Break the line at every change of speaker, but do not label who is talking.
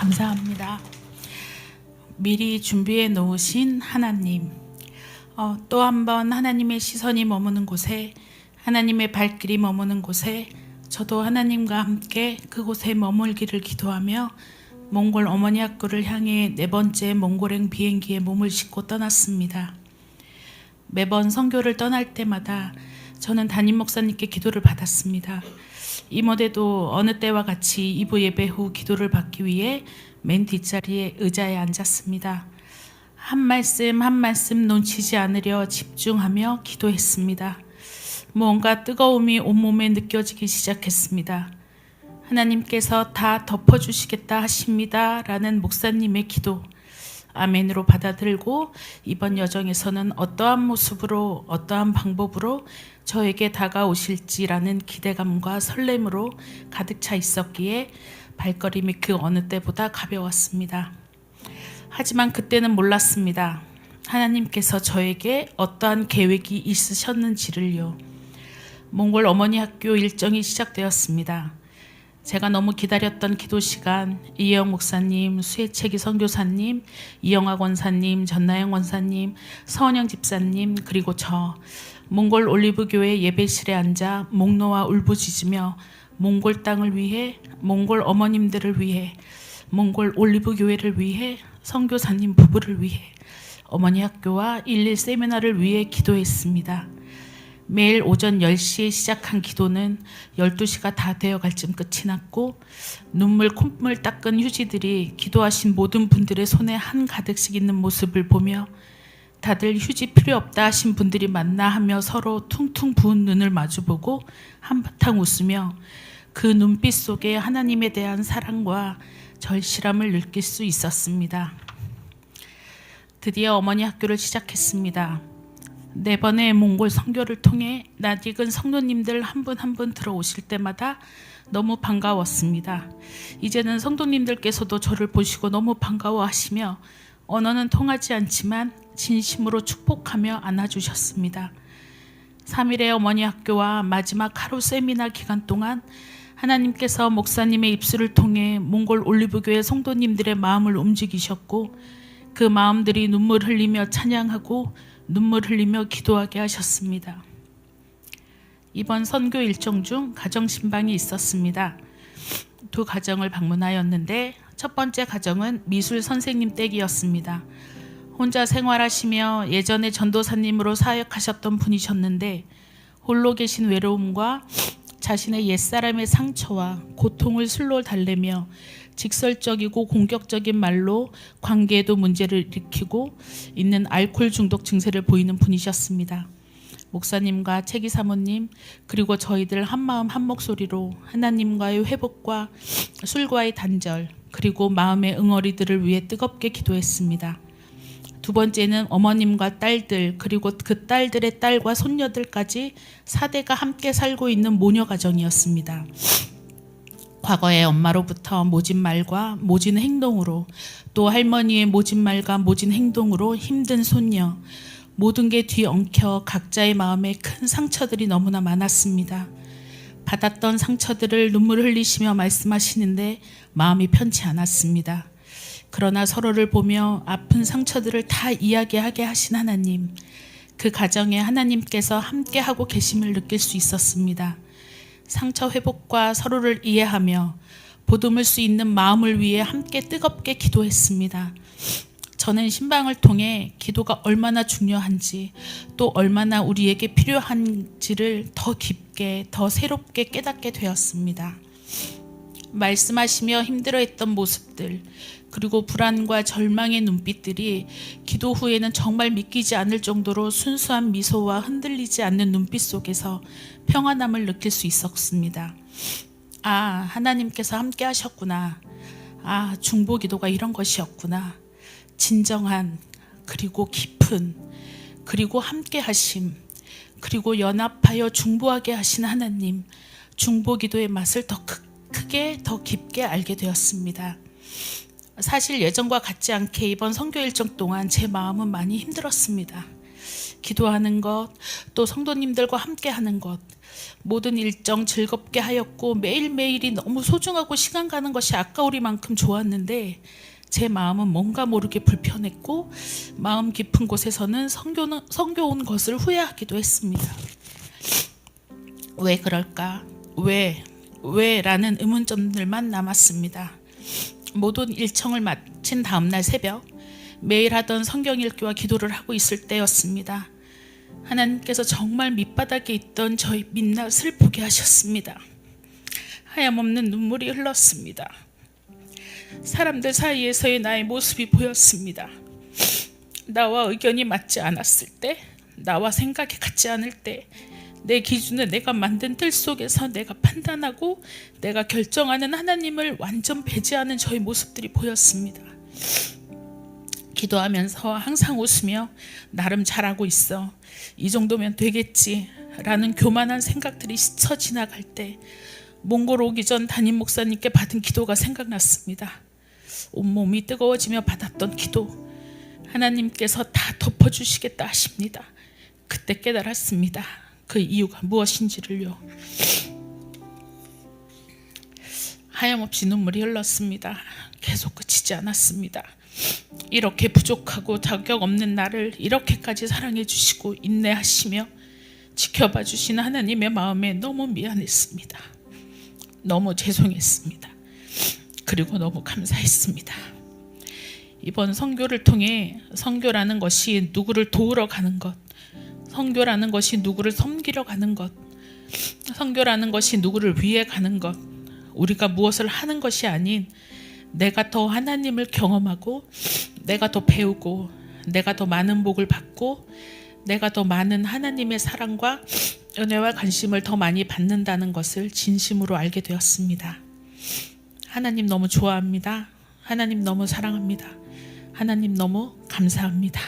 감사합니다. 미리 준비해 놓으신 하나님, 또 한 번 하나님의 시선이 머무는 곳에, 하나님의 발길이 머무는 곳에 저도 하나님과 함께 그곳에 머물기를 기도하며 몽골 어머니 학교를 향해 4번째 몽골행 비행기에 몸을 싣고 떠났습니다. 매번 선교를 떠날 때마다 저는 담임 목사님께 기도를 받았습니다. 이모대도 어느 때와 같이 2부 예배 후 기도를 받기 위해 맨 뒷자리에 의자에 앉았습니다. 한 말씀 한 말씀 놓치지 않으려 집중하며 기도했습니다. 뭔가 뜨거움이 온몸에 느껴지기 시작했습니다. 하나님께서 다 덮어주시겠다 하십니다 라는 목사님의 기도, 아멘으로 받아들고 이번 여정에서는 어떠한 모습으로 어떠한 방법으로 저에게 다가오실지라는 기대감과 설렘으로 가득 차 있었기에 발걸음이 그 어느 때보다 가벼웠습니다. 하지만 그때는 몰랐습니다. 하나님께서 저에게 어떠한 계획이 있으셨는지를요. 몽골 어머니 학교 일정이 시작되었습니다. 제가 너무 기다렸던 기도 시간, 이혜영 목사님, 수혜채기 선교사님, 이영학 원사님, 전나영 원사님, 서은영 집사님, 그리고 저 몽골 올리브교회 예배실에 앉아 목 놓아 울부짖으며 몽골 땅을 위해, 몽골 어머님들을 위해, 몽골 올리브교회를 위해, 선교사님 부부를 위해, 어머니 학교와 1일 세미나를 위해 기도했습니다. 매일 오전 10시에 시작한 기도는 12시가 다 되어갈 쯤 끝이 났고, 눈물 콧물 닦은 휴지들이 기도하신 모든 분들의 손에 한가득씩 있는 모습을 보며 다들 휴지 필요 없다 하신 분들이 맞나 하며 서로 퉁퉁 부은 눈을 마주보고 한바탕 웃으며 그 눈빛 속에 하나님에 대한 사랑과 절실함을 느낄 수 있었습니다. 드디어 어머니 학교를 시작했습니다. 4번의 몽골 선교를 통해 낯익은 성도님들 한 분 한 분 들어오실 때마다 너무 반가웠습니다. 이제는 성도님들께서도 저를 보시고 너무 반가워하시며 언어는 통하지 않지만 진심으로 축복하며 안아주셨습니다. 3일의 어머니 학교와 마지막 하루 세미나 기간 동안 하나님께서 목사님의 입술을 통해 몽골 올리브교회 성도님들의 마음을 움직이셨고, 그 마음들이 눈물 흘리며 찬양하고 눈물 흘리며 기도하게 하셨습니다. 이번 선교 일정 중 가정신방이 있었습니다. 2 가정을 방문하였는데 첫 번째 가정은 미술 선생님 댁이었습니다. 혼자 생활하시며 예전에 전도사님으로 사역하셨던 분이셨는데 홀로 계신 외로움과 자신의 옛사람의 상처와 고통을 술로 달래며 직설적이고 공격적인 말로 관계에도 문제를 일으키고 있는 알코올 중독 증세를 보이는 분이셨습니다. 목사님과 채기 사모님 그리고 저희들 한마음 한목소리로 하나님과의 회복과 술과의 단절 그리고 마음의 응어리들을 위해 뜨겁게 기도했습니다. 2번째는 어머님과 딸들 그리고 그 딸들의 딸과 손녀들까지 4대가 함께 살고 있는 모녀 가정이었습니다. 과거에 엄마로부터 모진 말과 모진 행동으로, 또 할머니의 모진 말과 모진 행동으로 힘든 손녀, 모든 게 뒤엉켜 각자의 마음에 큰 상처들이 너무나 많았습니다. 받았던 상처들을 눈물 흘리시며 말씀하시는데 마음이 편치 않았습니다. 그러나 서로를 보며 아픈 상처들을 다 이야기하게 하신 하나님, 그 가정에 하나님께서 함께하고 계심을 느낄 수 있었습니다. 상처 회복과 서로를 이해하며 보듬을 수 있는 마음을 위해 함께 뜨겁게 기도했습니다. 저는 신방을 통해 기도가 얼마나 중요한지 또 얼마나 우리에게 필요한지를 더 깊게 더 새롭게 깨닫게 되었습니다. 말씀하시며 힘들어했던 모습들 그리고 불안과 절망의 눈빛들이 기도 후에는 정말 믿기지 않을 정도로 순수한 미소와 흔들리지 않는 눈빛 속에서 평안함을 느낄 수 있었습니다. 아, 하나님께서 함께 하셨구나. 아, 중보기도가 이런 것이었구나. 진정한 그리고 깊은 그리고 함께 하심 그리고 연합하여 중보하게 하신 하나님, 중보기도의 맛을 더 크게 더 깊게 알게 되었습니다. 사실 예전과 같지 않게 이번 선교 일정 동안 제 마음은 많이 힘들었습니다. 기도하는 것, 또 성도님들과 함께 하는 것, 모든 일정 즐겁게 하였고 매일매일이 너무 소중하고 시간 가는 것이 아까우리만큼 좋았는데 제 마음은 뭔가 모르게 불편했고 마음 깊은 곳에서는 성교 온 것을 후회하기도 했습니다. 왜 그럴까? 왜? 라는 의문점들만 남았습니다. 모든 일정을 마친 다음날 새벽, 매일 하던 성경 읽기와 기도를 하고 있을 때였습니다. 하나님께서 정말 밑바닥에 있던 저희 민낯을 보게 하셨습니다. 하염없는 눈물이 흘렀습니다. 사람들 사이에서의 나의 모습이 보였습니다. 나와 의견이 맞지 않았을 때, 나와 생각이 같지 않을 때, 내 기준을 내가 만든 틀 속에서 내가 판단하고 내가 결정하는 하나님을 완전 배제하는 저의 모습들이 보였습니다. 기도하면서 항상 웃으며 나름 잘하고 있어, 이 정도면 되겠지 라는 교만한 생각들이 스쳐 지나갈 때 몽골 오기 전 담임 목사님께 받은 기도가 생각났습니다. 온몸이 뜨거워지며 받았던 기도, 하나님께서 다 덮어주시겠다 하십니다. 그때 깨달았습니다. 그 이유가 무엇인지를요. 하염없이 눈물이 흘렀습니다. 계속 그치지 않았습니다. 이렇게 부족하고 자격 없는 나를 이렇게까지 사랑해 주시고 인내하시며 지켜봐 주신 하나님의 마음에 너무 미안했습니다. 너무 죄송했습니다. 그리고 너무 감사했습니다. 이번 선교를 통해 선교라는 것이 누구를 도우러 가는 것, 선교라는 것이 누구를 섬기러 가는 것, 선교라는 것이 누구를 위해 가는 것, 우리가 무엇을 하는 것이 아닌 내가 더 하나님을 경험하고 내가 더 배우고 내가 더 많은 복을 받고 내가 더 많은 하나님의 사랑과 은혜와 관심을 더 많이 받는다는 것을 진심으로 알게 되었습니다. 하나님 너무 좋아합니다. 하나님 너무 사랑합니다. 하나님 너무 감사합니다.